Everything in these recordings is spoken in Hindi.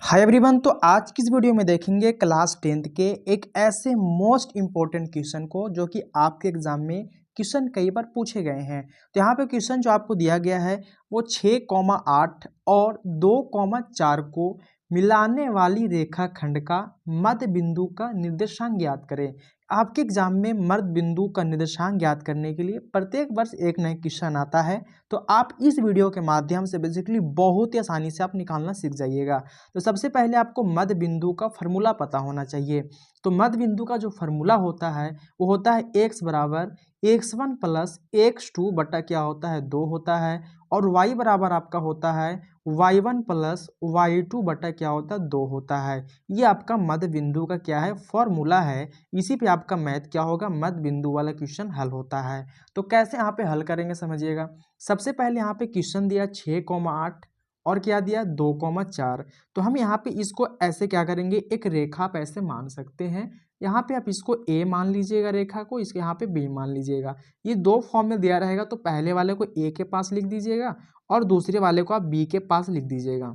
Hi everyone. तो आज की इस वीडियो में देखेंगे क्लास 10th के एक ऐसे मोस्ट इम्पोर्टेंट क्वेश्चन को जो कि आपके एग्जाम में क्वेश्चन कई बार पूछे गए हैं। तो यहाँ पे क्वेश्चन जो आपको दिया गया है वो 6,8 और 2,4 को मिलाने वाली रेखाखंड का मध्य बिंदु का निर्देशांक ज्ञात करें। आपके एग्जाम में मध्य बिंदु का निर्देशांक ज्ञात करने के लिए प्रत्येक वर्ष एक नया क्वेश्चन आता है। तो आप इस वीडियो के माध्यम से बेसिकली बहुत ही आसानी से आप निकालना सीख जाइएगा। तो सबसे पहले आपको मध्य बिंदु का फार्मूला पता होना चाहिए। तो मध्य बिंदु का जो फार्मूला होता है वो होता है x बराबर x1 प्लस x2 बटा क्या होता है 2 होता है, और y बराबर आपका होता है y1 प्लस y2 बटा क्या होता है 2 होता है। ये आपका मध्य बिंदु का क्या है फॉर्मूला है। इसी पे आपका मैथ क्या होगा मध्य बिंदु वाला क्वेश्चन हल होता है। तो कैसे यहाँ पे हल करेंगे समझिएगा। सबसे पहले यहाँ पे क्वेश्चन दिया 6,8 और क्या दिया 2,4। तो हम यहाँ पे इसको ऐसे क्या करेंगे एक रेखा पे ऐसे मान सकते हैं। यहाँ पे आप इसको ए मान लीजिएगा रेखा को, इसके यहाँ पे बी मान लीजिएगा। ये दो फॉर्म में दिया रहेगा तो पहले वाले को ए के पास लिख दीजिएगा और दूसरे वाले को आप बी के पास लिख दीजिएगा।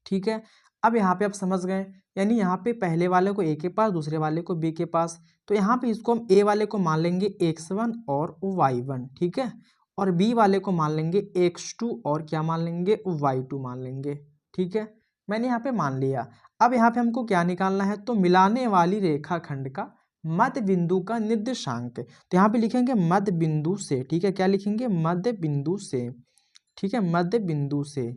ठीक है, अब यहाँ पे आप समझ गए, यानी यहाँ पे पहले वाले को ए के पास दूसरे वाले को बी के पास। तो यहाँ पे इसको हम ए वाले को मान लेंगे x1 और y1, ठीक है, और बी वाले को मान लेंगे x2 और क्या मान लेंगे y2 मान लेंगे। ठीक है, मैंने यहाँ पे मान लिया। अब यहाँ पे हमको क्या निकालना है, तो मिलाने वाली रेखाखंड का मध्य बिंदु का निर्देशांक। तो यहाँ पे लिखेंगे मध्य बिंदु से, ठीक है, क्या लिखेंगे मध्य बिंदु से, ठीक है, मध्य बिंदु से।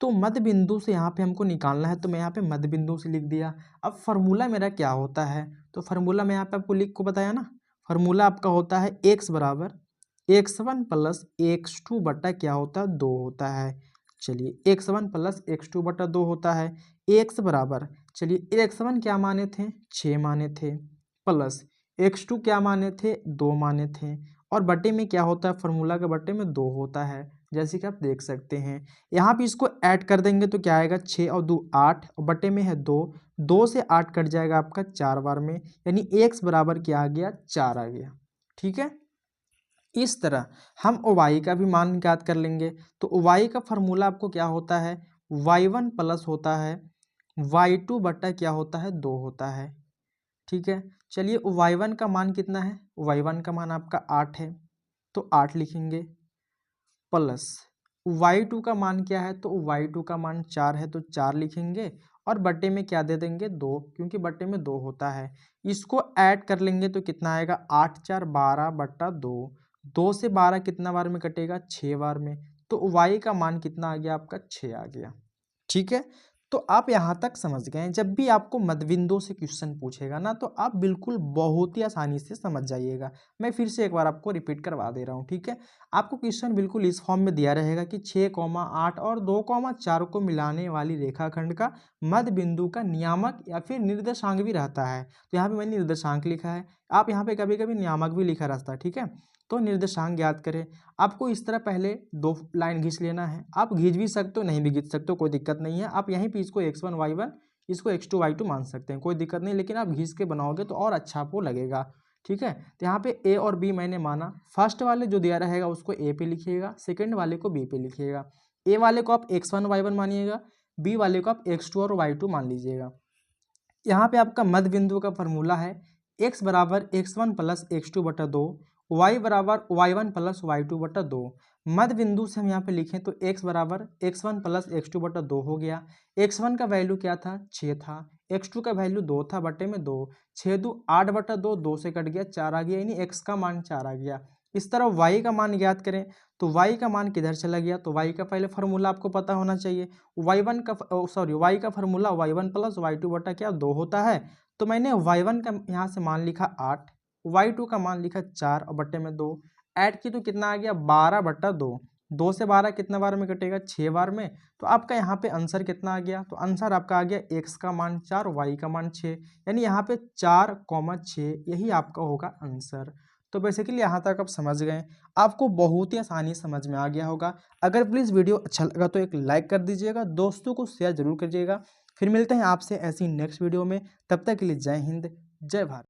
तो मध्य बिंदु से यहाँ पे हमको निकालना है, तो मैं यहाँ पे मध्य बिंदु से लिख दिया। अब फार्मूला मेरा क्या होता है, तो फार्मूला मैं यहाँ पे आपको लिख को बताया ना। फार्मूला आपका होता है x बराबर x1 प्लस x2 बटा क्या होता है 2 होता है। चलिए x1 प्लस x2 बटा 2 होता है। x बराबर, चलिए x1 क्या माने थे 6 माने थे, प्लस x2 क्या माने थे 2 माने थे, और बटे में क्या होता है फार्मूला के बटे में 2 होता है, जैसे कि आप देख सकते हैं। यहाँ पे इसको ऐड कर देंगे तो क्या आएगा 6 और 2 8, और बटे में है 2, 2 से 8 कट जाएगा आपका 4 बार में, यानी x बराबर क्या आ गया 4 आ गया। ठीक है, इस तरह हम y का भी मान ज्ञात कर लेंगे। तो y का फार्मूला आपको क्या होता है y1 प्लस होता है y2 बटा क्या होता है 2 होता है। ठीक है, चलिए y1 का मान कितना है, y1 का मान आपका 8 है तो 8 लिखेंगे, प्लस y2 का मान क्या है, तो y2 का मान 4 है तो 4 लिखेंगे, और बटे में क्या दे देंगे 2, क्योंकि बटे में 2 होता है। इसको ऐड कर लेंगे तो कितना आएगा 8 4 12 बटा 2, 2 से 12 कितना बार में कटेगा 6 बार में, तो y का मान कितना आ गया आपका 6 आ गया। ठीक है, तो आप यहाँ तक समझ गए। जब भी आपको मध्यबिंदु से क्वेश्चन पूछेगा ना तो आप बिल्कुल बहुत ही आसानी से समझ जाइएगा। मैं फिर से एक बार आपको रिपीट करवा दे रहा हूँ। ठीक है, आपको क्वेश्चन बिल्कुल इस फॉर्म में दिया रहेगा कि 6,8 और 2,4 को मिलाने वाली रेखाखंड का मध्य बिंदु का नियामक या फिर निर्देशांक भी रहता है। तो यहाँ पे मैंने निर्देशांक लिखा है, आप यहाँ पे कभी कभी नियामक भी लिखा रहता है। ठीक है, तो निर्देशांक ज्ञात करें। आपको इस तरह पहले 2 लाइन खींच लेना है, आप खींच भी सकते हो नहीं भी खींच सकते हो, कोई दिक्कत नहीं है। आप यहीं पे इसको x1 y1 इसको x2 y2 मान सकते हैं, कोई दिक्कत नहीं, लेकिन आप घिस के बनाओगे तो और अच्छा आपको लगेगा। ठीक है, तो यहाँ पे a और b मैंने माना। फर्स्ट वाले जो दिया रहेगा उसको a पे लिखिएगा, सेकंड वाले को b पे लिखिएगा। a वाले को आप x1 y1 मानिएगा, b वाले को आप x2 और y2 मान लीजिएगा। यहाँ पे आपका मध्य बिंदु का फॉर्मूला है x बराबर x1 प्लस x2 बटा 2, y बराबर y1 प्लस y2 बटा 2। मध्य बिंदु से हम यहाँ पे लिखें तो x बराबर x1 प्लस x2 बटा 2 हो गया। x1 का वैल्यू क्या था 6 था, x2 का वैल्यू 2 था बटे में 2, 6 2 8 बटा 2, 2 से कट गया 4 आ गया, यानी x का मान 4 आ गया। इस तरह y का मान ज्ञात करें तो y का मान किधर चला गया, तो y का पहले फार्मूला आपको पता होना चाहिए। y1 का y का फार्मूला y1 प्लस y2 बटा क्या 2 होता है। तो मैंने y1 का यहाँ से मान लिखा 8, y2 का मान लिखा 4 और बटे में 2, ऐड की तो कितना आ गया 12 बटा 2, 2 से 12 कितना बार में कटेगा 6 बार में। तो आपका यहाँ पे आंसर कितना आ गया, तो आंसर आपका आ गया x का मान 4 y का मान 6, यानी यहाँ पे 4,6 यही आपका होगा आंसर। तो बेसिकली यहाँ तक आप समझ गए, आपको बहुत ही आसानी समझ में आ गया होगा। अगर प्लीज़ वीडियो अच्छा लगा तो एक लाइक कर दीजिएगा, दोस्तों को शेयर जरूर करिएगा। फिर मिलते हैं आपसे ऐसी नेक्स्ट वीडियो में, तब तक के लिए जय हिंद जय भारत।